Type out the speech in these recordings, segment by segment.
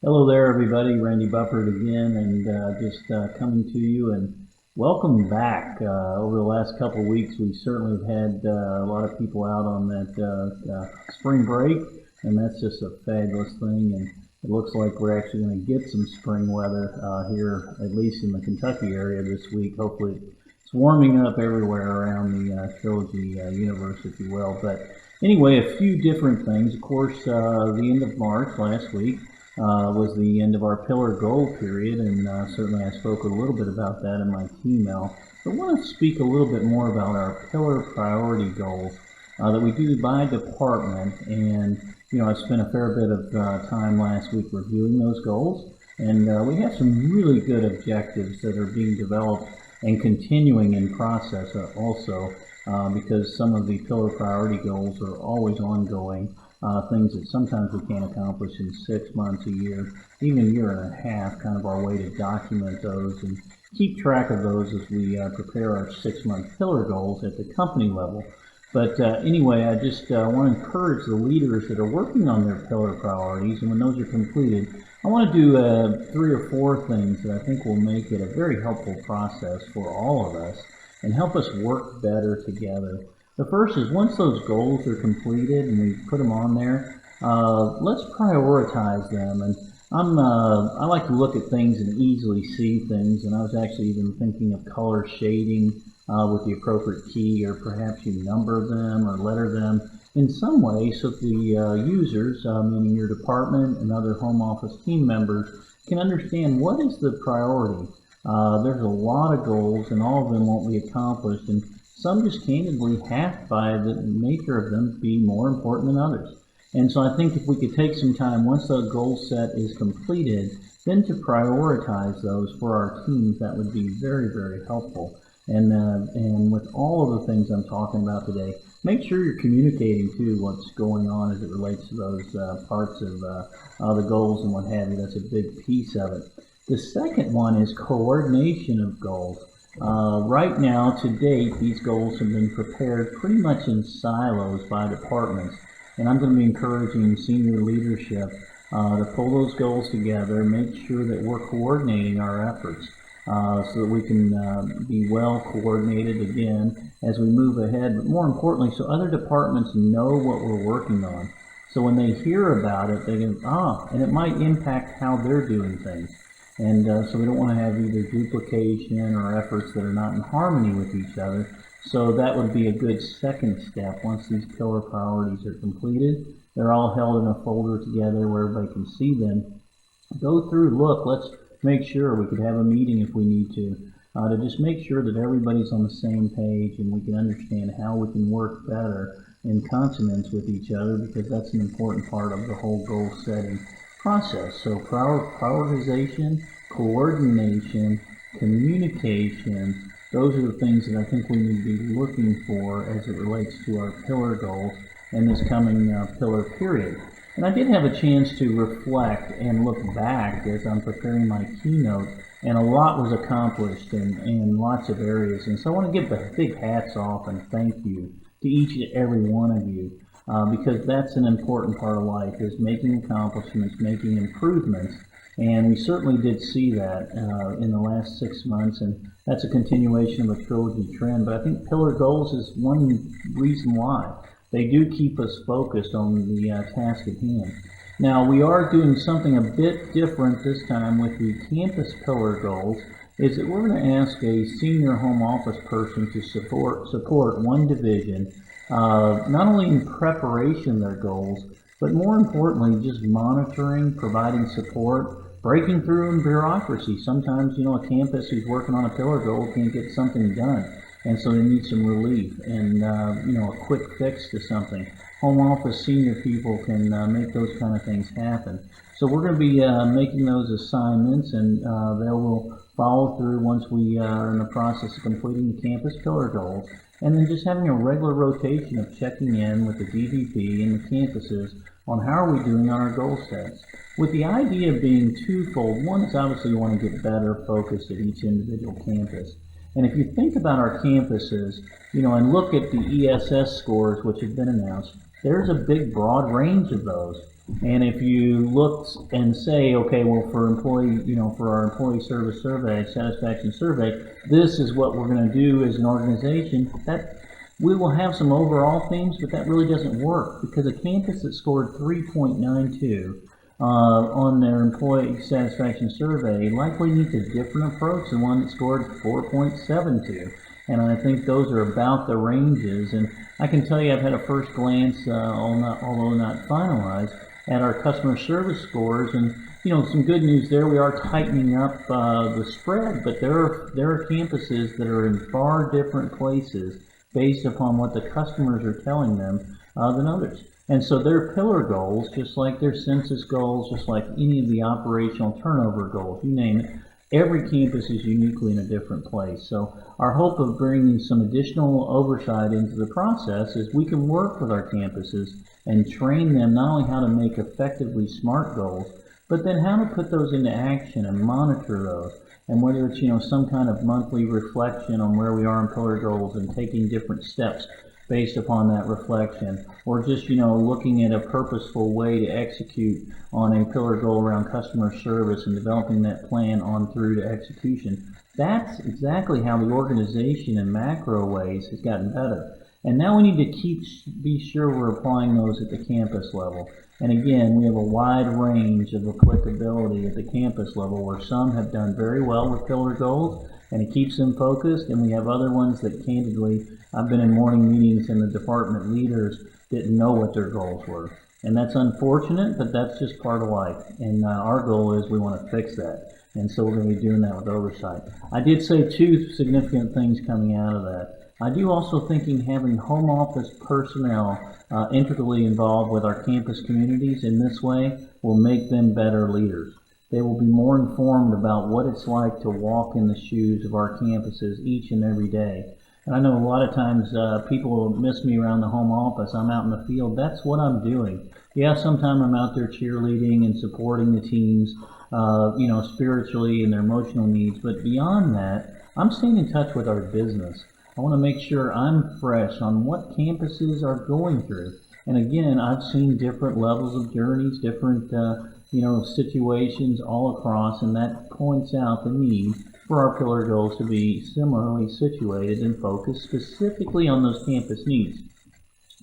Hello there, everybody. Randy Bufford again, and just coming to you and welcome back. Over the last couple of weeks, we certainly have had a lot of people out on that spring break, and that's just a fabulous thing. And it looks like we're actually going to get some spring weather here, at least in the Kentucky area this week. Hopefully, it's warming up everywhere around the Trilogy universe, if you will. But anyway, a few different things. Of course, the end of March last week was the end of our pillar goal period, and certainly I spoke a little bit about that in my email. But I want to speak a little bit more about our pillar priority goals that we do by department. And I spent a fair bit of time last week reviewing those goals, and we have some really good objectives that are being developed and continuing in process also, because some of the pillar priority goals are always ongoing. Things that sometimes we can't accomplish in 6 months, a year, even a year and a half, kind of our way to document those and keep track of those as we prepare our 6-month pillar goals at the company level. But anyway, I just want to encourage the leaders that are working on their pillar priorities, and when those are completed, I want to do 3 or 4 things that I think will make it a very helpful process for all of us and help us work better together. The first is, once those goals are completed and we put them on there, let's prioritize them. And I like to look at things and easily see things, and I was actually even thinking of color shading with the appropriate key, or perhaps you number them or letter them in some way so that the users, meaning your department and other home office team members, can understand what is the priority. There's a lot of goals, and all of them won't be accomplished, and some just candidly have, by the nature of them, be more important than others. And so I think if we could take some time, once the goal set is completed, then to prioritize those for our teams, that would be very, very helpful. And with all of the things I'm talking about today, make sure you're communicating too what's going on as it relates to those parts of the goals and what have you. That's a big piece of it. The second one is coordination of goals. Right now, to date, these goals have been prepared pretty much in silos by departments, and I'm going to be encouraging senior leadership to pull those goals together, make sure that we're coordinating our efforts so that we can be well coordinated again as we move ahead, but more importantly, so other departments know what we're working on. So when they hear about it, they go, and it might impact how they're doing things. And so we don't want to have either duplication or efforts that are not in harmony with each other. So that would be a good second step. Once these pillar priorities are completed, they're all held in a folder together where everybody can see them. Go through, look, let's make sure. We could have a meeting if we need to just make sure that everybody's on the same page and we can understand how we can work better in consonance with each other, because that's an important part of the whole goal setting process. So prioritization, coordination, communication, those are the things that I think we need to be looking for as it relates to our pillar goals in this coming pillar period. And I did have a chance to reflect and look back as I'm preparing my keynote, and a lot was accomplished in lots of areas. And so I want to give the big hats off and thank you to each and every one of you. Because that's an important part of life, is making accomplishments, making improvements, and we certainly did see that in the last 6 months, and that's a continuation of a trilogy trend. But I think pillar goals is one reason why. They do keep us focused on the task at hand. Now, we are doing something a bit different this time with the campus pillar goals, is that we're going to ask a senior home office person to support one division, not only in preparation of their goals, but more importantly, just monitoring, providing support, breaking through in bureaucracy. Sometimes, a campus who's working on a pillar goal can't get something done, and so they need some relief and, a quick fix to something. Home office senior people can make those kind of things happen. So we're going to be making those assignments, and they will follow through once we are in the process of completing the campus pillar goals, and then just having a regular rotation of checking in with the DVP and the campuses on how are we doing on our goal sets, with the idea being twofold. One is obviously you want to get better focused at each individual campus. And if you think about our campuses, and look at the ESS scores which have been announced, there's a big broad range of those. And if you look and say, okay, well, for our employee service survey, satisfaction survey, this is what we're going to do as an organization, that we will have some overall themes, but that really doesn't work, because a campus that scored 3.92 on their employee satisfaction survey likely needs a different approach than one that scored 4.72. And I think those are about the ranges. And I can tell you, I've had a first glance, although not finalized, at our customer service scores, and some good news there. We are tightening up the spread, but there are campuses that are in far different places based upon what the customers are telling them than others. And so their pillar goals, just like their census goals, just like any of the operational turnover goals, you name it, every campus is uniquely in a different place. So our hope of bringing some additional oversight into the process is we can work with our campuses and train them not only how to make effectively SMART goals, but then how to put those into action and monitor those. And whether it's some kind of monthly reflection on where we are in pillar goals and taking different steps based upon that reflection, or just looking at a purposeful way to execute on a pillar goal around customer service and developing that plan on through to execution. That's exactly how the organization in macro ways has gotten better. And now we need to be sure we're applying those at the campus level. And again, we have a wide range of applicability at the campus level, where some have done very well with pillar goals and it keeps them focused, and we have other ones that candidly, I've been in morning meetings and the department leaders didn't know what their goals were. And that's unfortunate, but that's just part of life. And our goal is we want to fix that. And so we're going to be doing that with oversight. I did say two significant things coming out of that. I do also think having home office personnel integrally involved with our campus communities in this way will make them better leaders. They will be more informed about what it's like to walk in the shoes of our campuses each and every day. And I know a lot of times people will miss me around the home office. I'm out in the field. That's what I'm doing. Yeah, sometimes I'm out there cheerleading and supporting the teams, spiritually and their emotional needs. But beyond that, I'm staying in touch with our business. I want to make sure I'm fresh on what campuses are going through. And again, I've seen different levels of journeys, different situations all across, and that points out the need for our pillar goals to be similarly situated and focused specifically on those campus needs.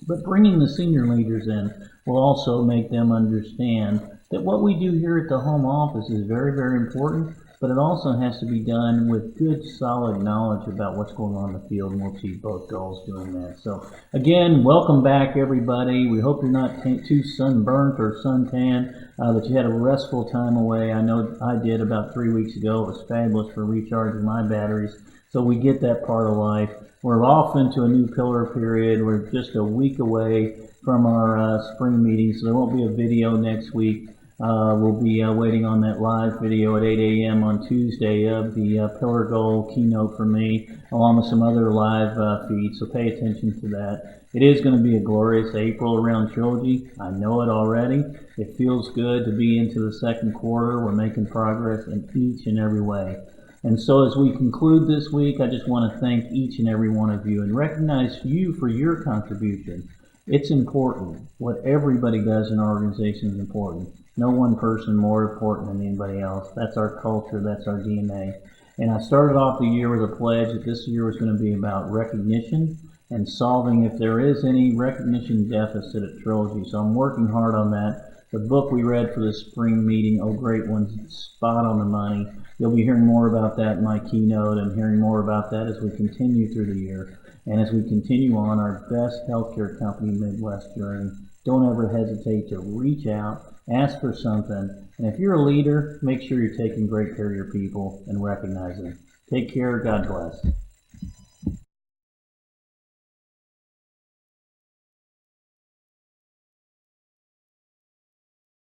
But bringing the senior leaders in will also make them understand that what we do here at the home office is very, very important, but it also has to be done with good, solid knowledge about what's going on in the field, and we'll achieve both goals doing that. So, again, welcome back, everybody. We hope you're not too sunburnt or suntan, that you had a restful time away. I know I did about 3 weeks ago. It was fabulous for recharging my batteries. So we get that part of life. We're off into a new pillar period. We're just a week away from our spring meeting, so there won't be a video next week. We'll be waiting on that live video at 8 a.m. on Tuesday of the Pillar Goal keynote from me, along with some other live feeds, so pay attention to that. It is going to be a glorious April around Trilogy. I know it already. It feels good to be into the second quarter. We're making progress in each and every way. And so as we conclude this week, I just want to thank each and every one of you and recognize you for your contribution. It's important. What everybody does in our organization is important. No one person more important than anybody else. That's our culture. That's our DNA. And I started off the year with a pledge that this year was going to be about recognition and solving if there is any recognition deficit at Trilogy. So I'm working hard on that. The book we read for the spring meeting, Oh Great One's spot on the money. You'll be hearing more about that in my keynote and hearing more about that as we continue through the year and as we continue on our best healthcare company Midwest journey. Don't ever hesitate to reach out, ask for something, and if you're a leader, make sure you're taking great care of your people and recognize them. Take care. God bless.